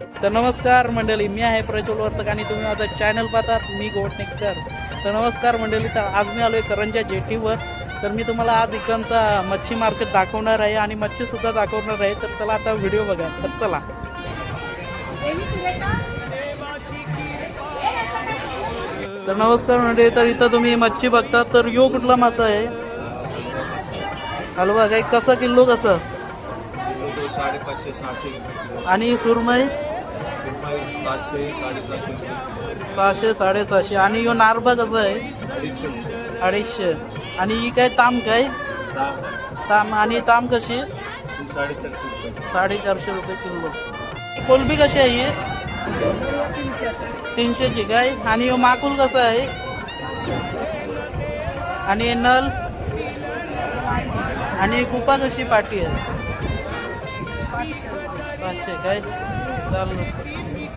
तर नमस्कार मंडळी, मी आहे प्रज्वल वर्तक आणि तुम्ही माझा चॅनल पाहतात, मी गोटनेकर. तर नमस्कार मंडळी, तर आज मी आलोय करंजा जेटीवर. तर मी तुम्हाला आज इकडचा मच्छी मार्केट दाखवणार आहे आणि मच्छी सुद्धा दाखवणार आहे. तर चला आता व्हिडिओ बघा. तर चला. तर नमस्कार मंडळी, तर इथं तुम्ही मच्छी बघता. तर यो कुठला मासा आहे? हलवा काय कसा किलो कसं? 550-600 आणि सुरमई 500-700 600-750. आणि यो नारबा कसा आहे? 250. आणि ही काय ताम काय? ताम. आणि ताम कशी? 450 रुपये किलो. कोलबी कशी आहे ही? 300ची काय? आणि यो माकुल कसा आहे? आणि नल आणि कुपा कशी पाटी आहे? 500 काय? चालू.